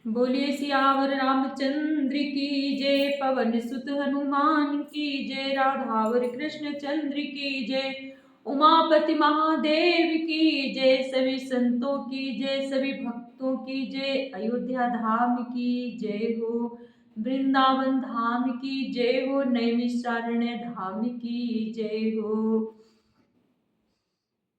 बोलिए सियावर रामचंद्र की जय, पवन सुत हनुमान की जय, राधावर कृष्ण चंद्र की जय, उमापति महादेव की जय, सभी संतों की जय, सभी भक्तों की जय, अयोध्या धाम की जय हो, वृंदावन धाम की जय हो, नैमिषारण्य धाम की जय हो।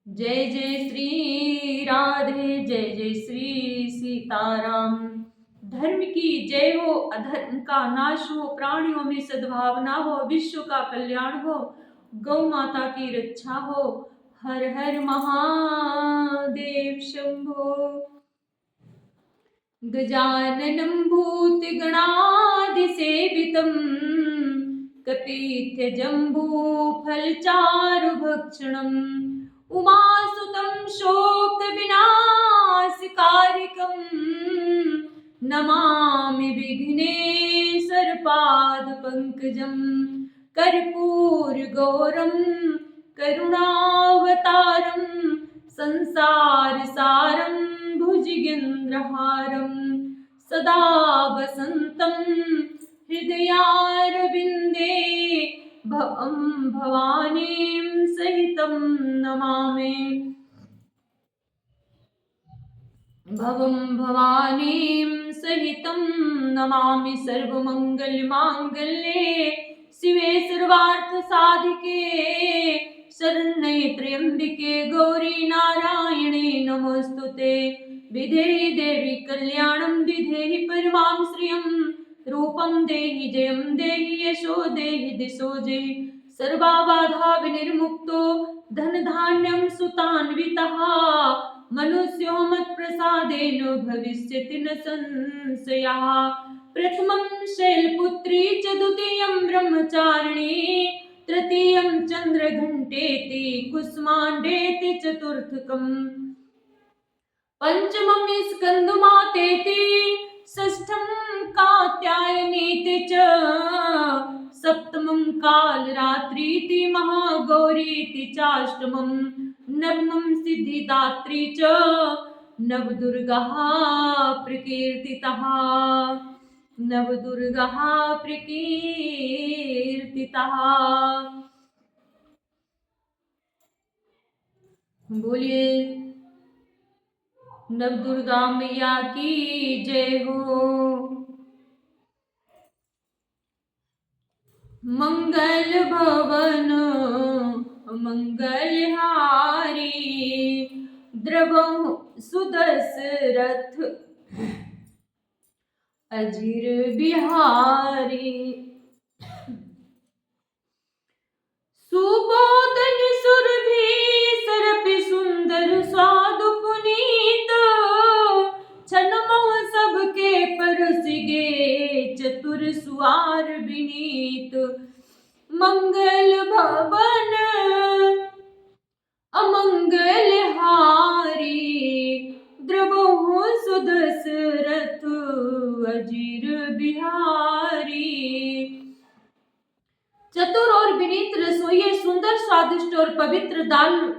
जय जय श्री राधे, जय जय श्री सीताराम। धर्म की जय हो, अधर्म का नाश हो, प्राणियों में सद्भावना हो, विश्व का कल्याण हो, गौ माता की रक्षा हो। हर हर महादेव शंभो। गजाननं भूतगणाधिसेवितं कपीत्य जम्बूफलचारुभक्षणम् उमासुतं शोकविनाशकारिकं नमामि विघ्नेश्वरपादपङ्कजं कर्पूरगौरं करुणावतारं संसारसारं भुजगेन्द्रहारं सदा वसन्तं हृदयारविन्दे भवं भवानीं सहितं नमामि। भवं भवानीं सहितं नमामि। सर्वमङ्गलमाङ्गल्ये शिवे सर्वार्थसाधिके शरण्ये त्र्यम्बिके गौरी नारायणे नमोऽस्तुते। विधेहि देवि कल्याणं विधेहि परमां श्रियं रूपं देहि जयं देहि यशो देहि दिशो जयि सर्वाबाधा विनिर्मुक्तो धनधान्यं सुतान्वितः मनुष्यो मत्प्रसादेन भविष्यति न संशयः। प्रथमं शैलपुत्री च द्वितीयं ब्रह्मचारिणी तृतीयं चन्द्रघण्टेति कुसुमाण्डेति चतुर्थकम् पंचमं स्कन्दमातेति षष्ठं कात्यायनीति च सप्तमं कालरात्रीति महागौरीति चाष्टमं नवमं सिद्धिदात्री च नवदुर्गाः प्रकीर्तिताः। नवदुर्गाः प्रकीर्तिताः। बोलिए नवदुर्गा मैया की जय हो। मंगल भवन मंगलहारी द्रवहु सुदशरथ अजीर बिहारी सुबोधन सुरभि सरपि सुंदर स्वादु पुनीत छनमोह सबके परसिगे चतुर सुआर विनीत। मंगल भवन अमंगल हारी द्रवहु सुदशरथ अजीर बिहारी। चतुर और विनीत रसोइये सुंदर स्वादिष्ट और पवित्र दाल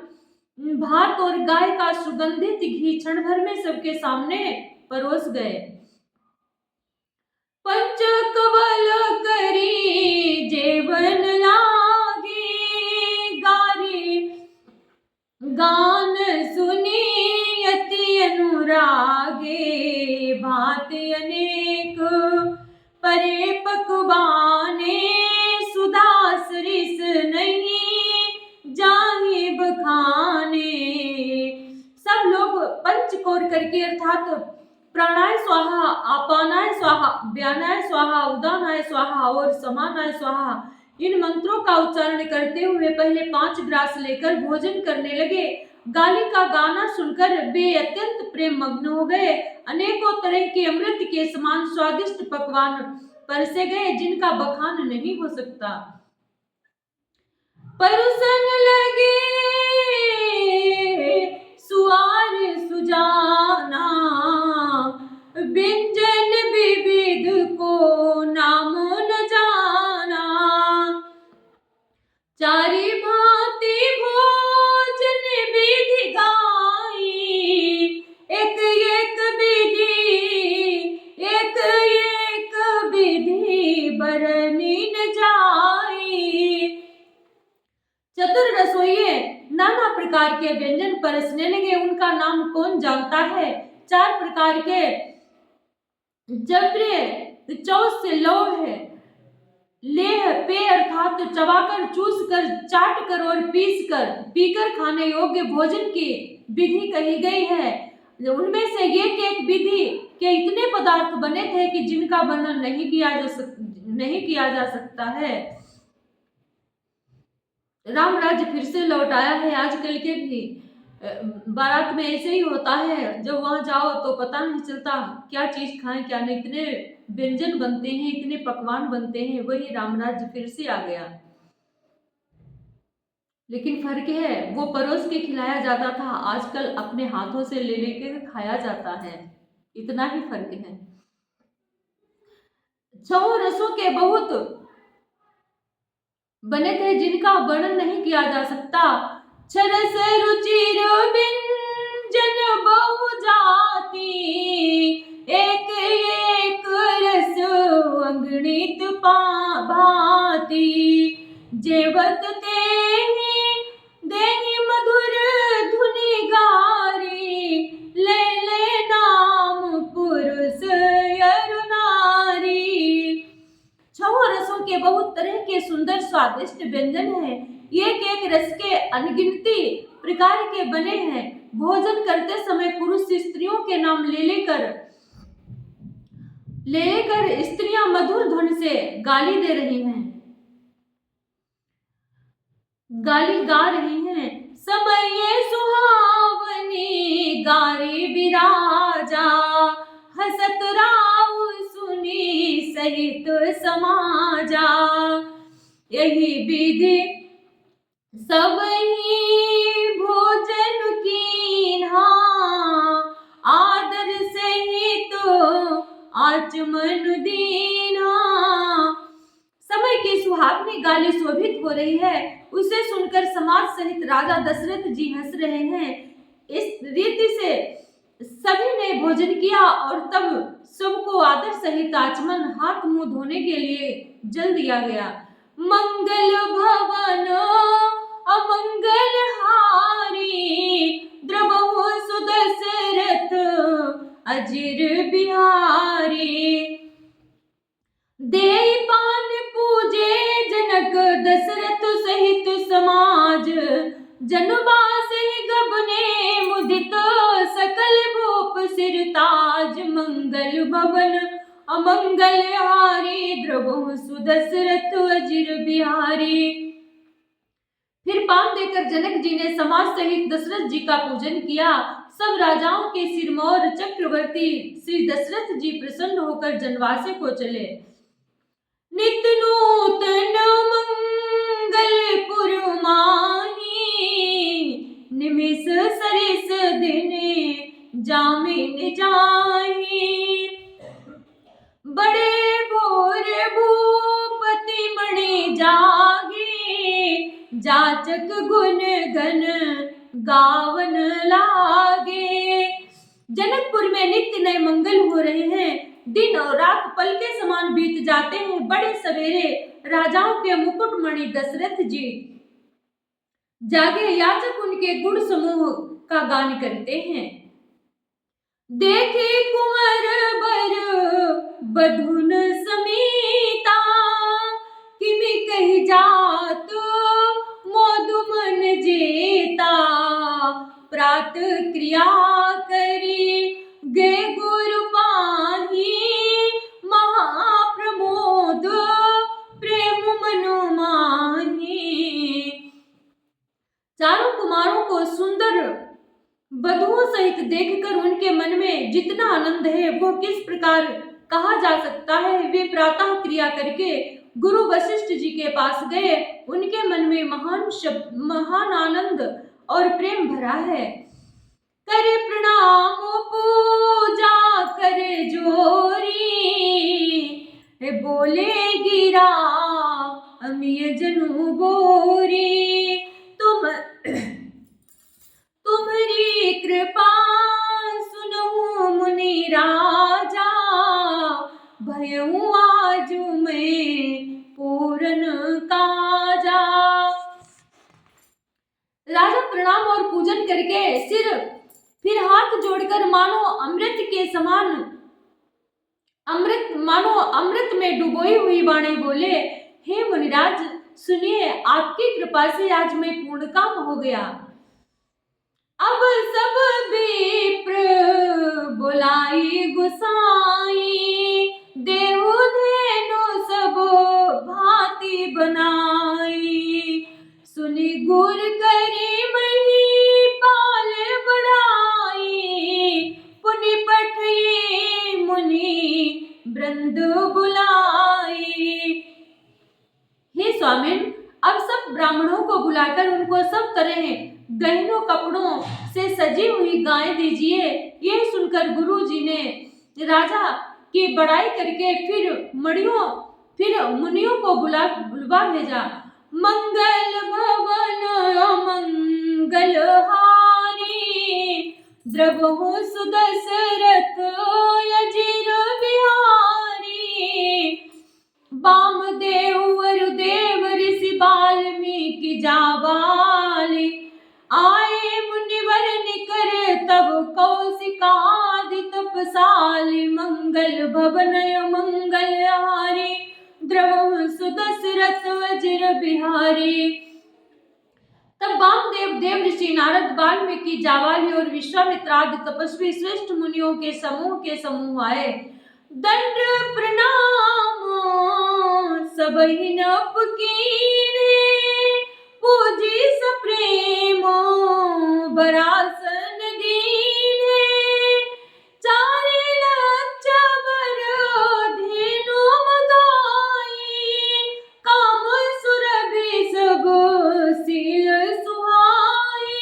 भात और गाय का सुगंधित घी क्षण भर में सबके सामने परोस गए। पंचकवल करी जेवन लागी गारी गान सुनी अति अनुरागे भात अनेक परे पकवाने सुदास रिस नहीं जाहे बखाने। सब लोग पंचकोर करके अर्थात प्राणाय स्वाहा आपानाय स्वाहा व्यानाय स्वाहा उदानाय स्वाहा और समानाय स्वाहा इन मंत्रों का उच्चारण करते हुए पहले 5 ग्रास लेकर भोजन करने लगे। गाली का गाना सुनकर वे अत्यंत प्रेम मग्न हो गए। अनेकों तरह के अमृत के समान स्वादिष्ट पकवान परसे गए जिनका बखान नहीं हो सकता। परुसन लगे सुआर सुजाना व्यंजन विविध को नाम न जाना। चारि भांति भोजन विधि गाई एक एक विधि के व्यंजन परसने लगे। उनका नाम कौन जानता है? 4 प्रकार के जबरे चौस से लौह है, लेह पे अर्थात चबाकर, चूस कर, चाट कर और पीकर खाने योग्य भोजन की विधि कही गई है। उनमें से एक विधि के इतने पदार्थ बने थे कि जिनका वर्णन नहीं किया जा सकता है। राम राज्य फिर से लौट आया है। आजकल के भी बारात में ऐसे ही होता है, जब वहां जाओ तो पता नहीं चलता क्या चीज खाएं क्या नहीं, इतने व्यंजन बनते हैं, इतने पकवान बनते हैं। वही राम राज्य फिर से आ गया, लेकिन फर्क है वो परोस के खिलाया जाता था, आजकल अपने हाथों से ले लेकर खाया जाता है, इतना ही फर्क है। 6 रसों के बहुत बने थे जिनका वर्णन नहीं किया जा सकता। छरस रुचिर व्यंजन बहु जाति, एक एक रस अंगणित भांति, जेवत देहि मधुर धुनि गारी, ले ले नाम पुरुष अरु नारी। 6 रसों के बहुत तरह के सुंदर स्वादिष्ट व्यंजन हैं। एक एक रस के अनगिनती प्रकार के बने हैं। भोजन करते समय पुरुष स्त्रियों के नाम ले लेकर स्त्रियां मधुर ध्वनि से गाली गा रही हैं। समय सुहावनी गारी बिराजा, हसत राव सुनी सहित समाजा, यही विधि सब ही भोजन कीन्हा, आदर सहित आचमन दीन्हा। समय की सुहावनी गाली शोभित हो रही है, उसे सुनकर समाज सहित राजा दशरथ जी हंस रहे हैं। इस रीति से सभी ने भोजन किया और तब सबको आदर सहित आचमन हाथ मुंह धोने के लिए जल दिया गया। मंगल भवन अमंगल हारी, द्रवहु सुदशरथ अजिर बिहारी, देहि पान पूजे जनक दशरथ सहित समाज, जनवास गबने मुदित सकल भूप सिरताज, मंगल भवन अमंगल हारी, द्रवहु सुदशरथ अजिर बिहारी। फिर पान देकर जनक जी ने समाज सहित दशरथ जी का पूजन किया। सब राजाओं के सिरमौर चक्रवर्ती श्री दशरथ जी प्रसन्न होकर जनवासे को चले। नित नूतन मंगलपुर माही, निमिष सरिस दिन जामिन जाही, बड़े भोर भूपति मणि जागे, जाचक गुण गण गावन लागे। जनकपुर में नित्य नए मंगल हो रहे हैं। दिन और रात पल के समान बीत जाते हैं। बड़े सवेरे राजाओं के मुकुटमणि दशरथ जी जागे, याचक उनके गुण समूह का गान करते हैं। देखे कुंवर बर बधुन समीता, किमि कहि जात मोदु मन जेता, प्रात क्रिया करी गे गुरु पाही, महाप्रमोद प्रेम मनो माही। चारों कुमारों को सुंदर बधुओं सहित देखकर उनके मन में जितना आनंद है वो किस प्रकार कहा जा सकता है। वे प्रातः क्रिया करके गुरु वशिष्ठ जी के पास गए। उनके मन में महान आनंद और प्रेम भरा है। करे प्रणाम पूजा करे जोरी, बोले गिरा अमिय जनु बोरी, तुम्हारी कृपा सुनहु मुनि राजा, भयऊ आज मैं पूरन काजा। राजा प्रणाम और पूजन करके सिर फिर हाथ जोड़कर मानो अमृत के समान अमृत में डुबोई हुई वाणी बोले, हे मुनिराज सुनिए, आपकी कृपा से आज मैं पूर्ण काम हो गया। अब सब विप्र बुलाई गुसाई, देहु धेनु सब भांति बनाई। सुनि गुर करी मही पाल बढ़ाई, पुनि पठई मुनि वृंद बुलाई। हे स्वामिन, अब सब ब्राह्मणों को बुलाकर उनको सब तरह गहनों कपड़ों से सजी हुई गायें दीजिए। यह सुनकर गुरु जी ने राजा की बड़ाई करके फिर मुनियों को बुलवा भेजा। मंगल भवन मंगल हारी, द्रवहु सुदशरथ अजिर बिहारी। वामदेव वरुदेव ऋषि वाल्मीकि जाबाली, आए मुनिवर निकर तब कौशिकादि तपसाली। मंगल भवन मंगल हारी, द्रवहु सुदशरथ अजिर बिहारी। तब वामदेव, देव ऋषि, नारद, वाल्मीकि, जाबाली और विश्वामित्र आदि तपस्वी श्रेष्ठ मुनियों के समूह आए। दंड प्रणाम सबहि नप कीने, पूजी सप्रेमो बरासन दीने। चारि लक्ष बर धेनु मगाई, काम सुरभि सब सील सुहाई।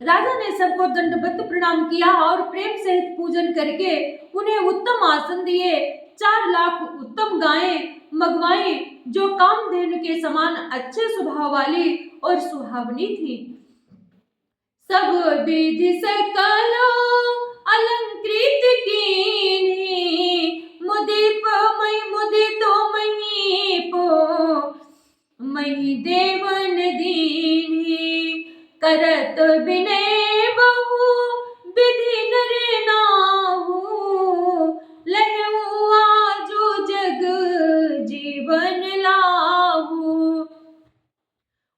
राजा ने सबको दंडवत प्रणाम किया और प्रेम सहित पूजन करके उन्हें उत्तम आसन दिए। 4 लाख उत्तम गायें मंगवाई जो कामधेनु के समान अच्छे स्वभाव वाली और सुहावनी थी। सब विधि सकल अलंकृत कीन्ही, मुदित महीप मही देवन दीन्ही। करत विनय बहु विधि नर नाहु, लहु आजु जग जीवन लाहु।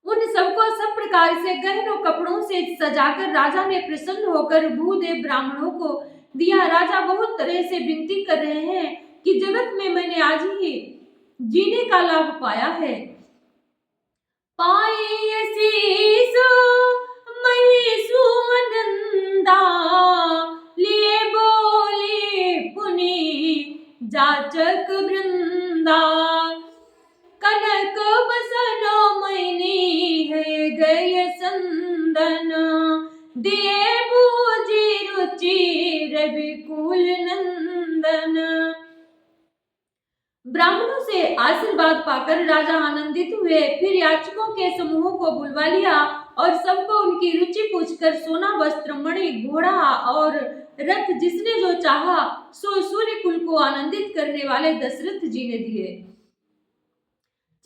उन सबको सब प्रकार से गहनों कपड़ों से सजाकर राजा ने प्रसन्न होकर भूदेव ब्राह्मणों को दिया। राजा बहुत तरह से विनती कर रहे हैं कि जगत में मैंने आज ही जीने का लाभ पाया है। पाई असीस मही सुअनंदा, लिए बोले पुनि जाचक वृंदा। कनक बसन मैनी है गय संदन, दिए बूझी रुचि रविकुल नंदन। ब्राह्मणों से आशीर्वाद पाकर राजा आनंदित हुए। फिर याचकों के समूह को बुलवा लिया और सबको उनकी रुचि पूछकर सोना, वस्त्र, मणि, घोड़ा और रथ जिसने जो चाहा सो सूर्य कुल को आनंदित करने वाले दशरथ जी ने दिए।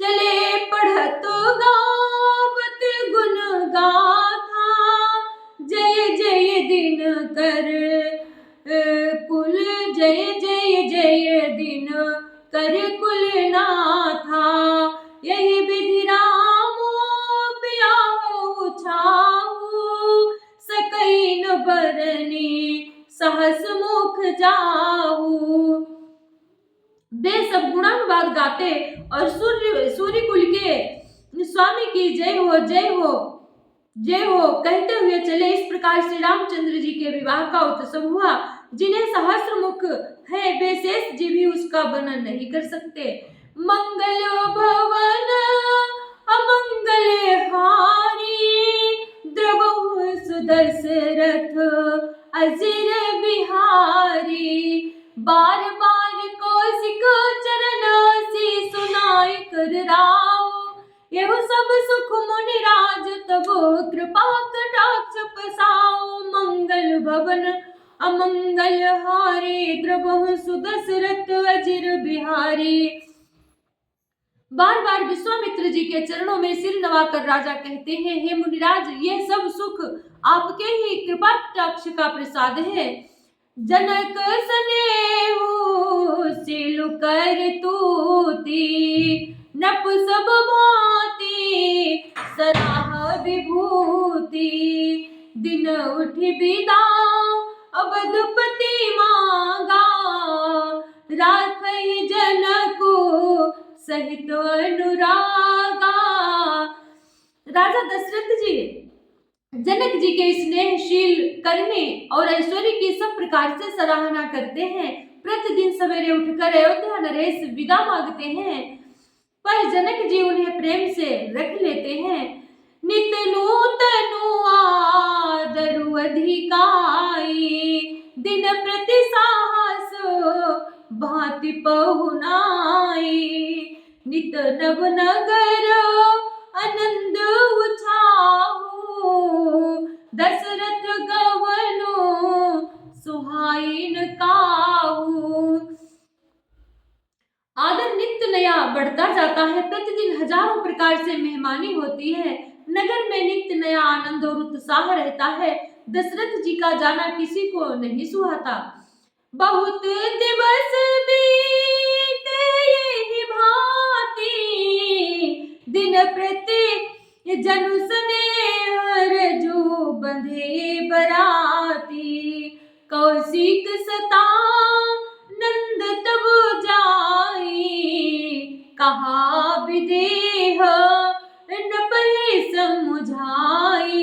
चले पढ़त गावत गुण गाथा, जय जय दिन कर कुल, जय जय जय दिन कर कुल नाथा। यही विधि रामो ब्याहु छाहु, सकई न बरनी सहस मुख जाहु। वे सब गुणानुवाद गाते और सूर्य कुल के स्वामी की जय हो जय हो जय हो कहते हुए चले। इस प्रकार श्री रामचंद्र जी के विवाह का उत्सव हुआ। जिन्हें सहस्र मुख है वे शेष जी भी उसका वर्णन नहीं कर सकते। मंगल भवन अमंगल हारी, द्रवहु सुदशरथ अजिर बिहारी। बार बार कौशिक चरण सी सुनाई कर राव, यह सब सुख मुनि राज तब कृपा कटाक्ष पसाओ। मंगल भवन अमंगल हारी, द्रवहु सुदशरथ अजिर बिहारी। बार बार विश्वामित्र जी के चरणों में सिर नवाकर राजा कहते हैं, हे मुनिराज, यह सब सुख आपके ही कृपा कटाक्ष का प्रसाद है। जनक सनेहु सिलु कर तूती, नप सब भांति सराह विभूति। दिन उठि बिदा अवधपति मांगा, राखई जनकु सहित अनुरागा। राजा दशरथ जी जनक जी के स्नेहशील करने और ऐश्वर्य की सब प्रकार से सराहना करते हैं। प्रतिदिन सवेरे उठकर अयोध्या नरेश विदा मांगते हैं, पर जनक जी उन्हें प्रेम से रख लेते हैं। नित नूतनु आदरु अधिकाई, दिन प्रति साहस भांति पहुनाई। नित नव नगर आनंद उछाहु, दशरथ गवनु सुहाइन काहू। आदर नित्य नया बढ़ता जाता है। प्रतिदिन हजारों प्रकार से मेहमानी होती है। नगर में नित्य नया आनंद और उत्साह रहता है। दशरथ जी का जाना किसी को नहीं सुहाता। बहुत दिवस बीते यही भांति, दिन प्रति जनु स्नेह जो बंधे बराती। कौशिक सता नंद तब जाई, कहा विदेह न पहे समुझाई।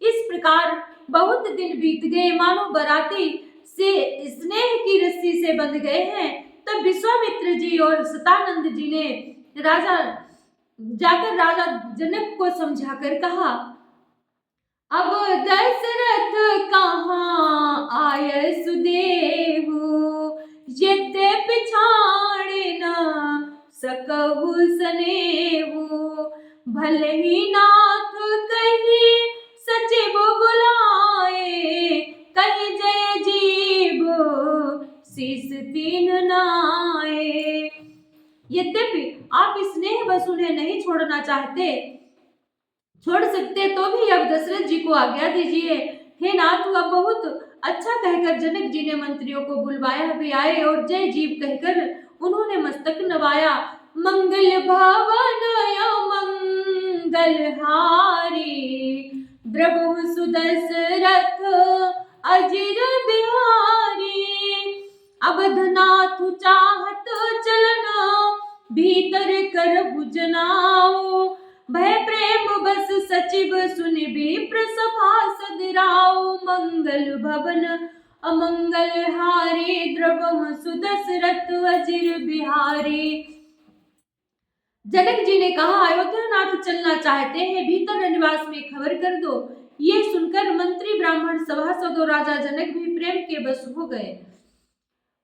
इस प्रकार बहुत दिन बीत गए, मानो बराती से स्नेह की रस्सी से बंध गए हैं। तब विश्वामित्र जी और सतानंद जी ने जाकर राजा जनक को समझाकर कहा, अब दशरथ कहाँ आय सुदेहु, यद्यपि छाड़े न सकहु सनेहु। भले ही नाथ कही सचिव बुलाए, कही जय जीव शीस तीन नाए। यद्यपि आप स्नेह बस उन्हें नहीं छोड़ना चाहते, छोड़ सकते तो भी अब दशरथ जी को आज्ञा दीजिए। हे नाथ, अब बहुत अच्छा कहकर जनक जी ने मंत्रियों को बुलवाया। वे आए और जय जीव कहकर उन्होंने मस्तक नवाया। मंगल भवन मंगल हारी, द्रवहु सुदशरथ अजिर बिहारी। अवधनाथ चाहत चलना, भीतर कर भुजनाओ। भय प्रेम बस सचिव सुनि विप्र सभासद राव। मंगल भवन अमंगल हारी, द्रवहु सुदशरथ अजिर बिहारी। जनक जी ने कहा, अयोध्यानाथ चलना चाहते हैं, भीतर निवास में खबर कर दो। ये सुनकर मंत्री ब्राह्मण सभासद और राजा जनक भी प्रेम के बस हो गए।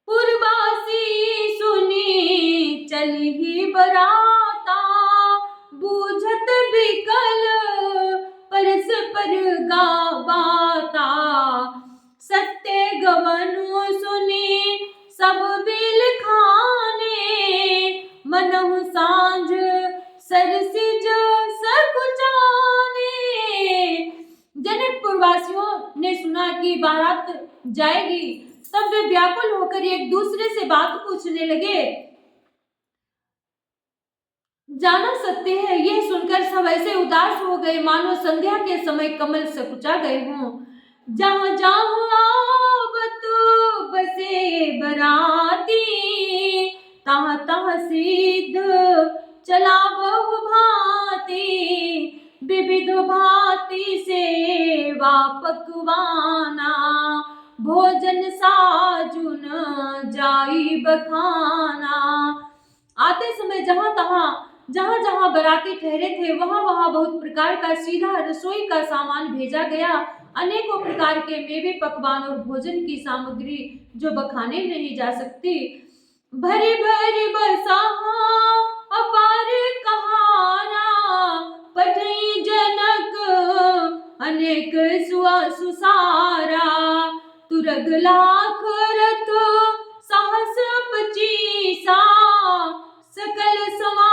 पुरवासी सुनी चली ही बराता, बूझत बिकल परस्पर गाबाता। सत्य गवनु सुनी सब बिल खाने, मनहु सांझ सरसिज सकुचाने। जनकपुर वासियों ने सुना कि बारात जाएगी, तब वे व्याकुल होकर एक दूसरे से बात पूछने लगे। जाना सत्य है, यह सुनकर सब ऐसे उदास हो गए मानो संध्या के समय कमल सकुचा गए हों। जहां जहां आवत बसे बराती, तहां तहां सिद्ध चला बहु भांति। विविध भांति सेवा पकवाना, भोजन साजुन जाई बखाना। आते समय जहां जहां बराती ठहरे थे, वहां वहां बहुत प्रकार का सीधा रसोई का सामान भेजा गया। अनेकों प्रकार के मेवे, पकवान और भोजन की सामग्री जो बखाने नहीं जा सकती। भरी भरी बरसाहा अपार कहारा, पठई जनक अनेक सुसारा। तुरग लाख रथ साहस 25, सकल समा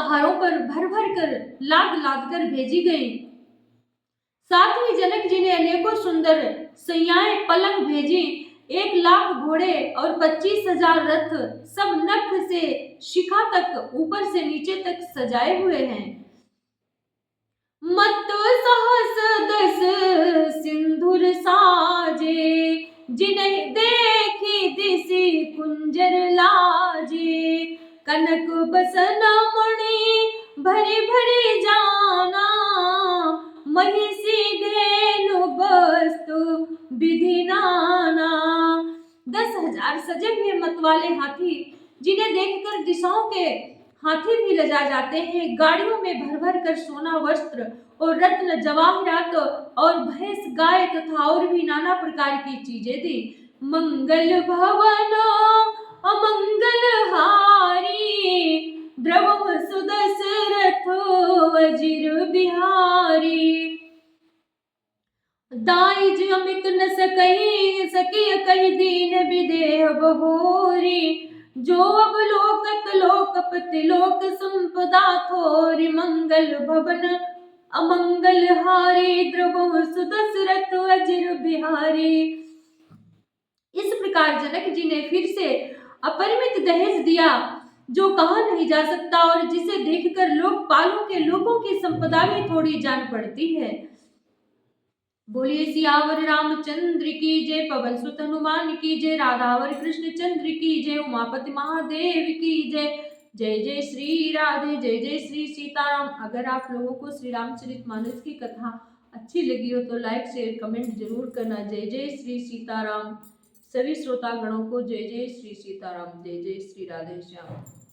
उपहारों पर भर भर कर लाद लाद कर भेजी गई। साथ ही जनक जी ने अनेकों सुंदर सैयाएं पलंग भेजी, 1,00,000 घोड़े और 25,000 रथ, सब नख से शिखा तक ऊपर से नीचे तक सजाए हुए हैं। मत सहस दस सिंधुर साजे, जिन्हें देखी दिसी कुंजर लाजे। कनक बसन मणि भरी भरी जाना, महिषी धेनु वस्तु विधि नाना। 10,000 सजे हुए मतवाले हाथी, जिन्हें देखकर दिशाओं के हाथी भी लजा जाते हैं, गाड़ियों में भर भर कर सोना वस्त्र और रत्न जवाहरात और भैंस गाय तथा और भी नाना प्रकार की चीजें दी। मंगल भवन अमंगल हारी, द्रव सुदशरथ अजिर बिहारी। दाइज अमित न सकई सकी कही दीन विदेह बहोरी, जो अब लोकत लोकपति लोक संपदा थोरी। मंगल भवन अमंगल हारी, द्रव सुदशरथ अजिर बिहारी। इस प्रकार जनक जी ने फिर से अपरिमित दहेज दिया, जो कहा नहीं जा सकता और जिसे देखकर लोकपालों के लोगों की संपदा भी थोड़ी जान पड़ती है। बोलिए सियावर रामचंद्र की जय, पवन सुत हनुमान की जय, राधावर कृष्ण चंद्र की जय, उमापति महादेव की जय। जय जय श्री राधे, जय जय श्री सीताराम। अगर आप लोगों को श्री रामचरितमानस की कथा अच्छी लगी हो तो लाइक शेयर कमेंट जरूर करना। जय जय श्री सीताराम। सभी श्रोतागणों को जय जय श्री सीताराम, जय जय श्री राधे श्याम।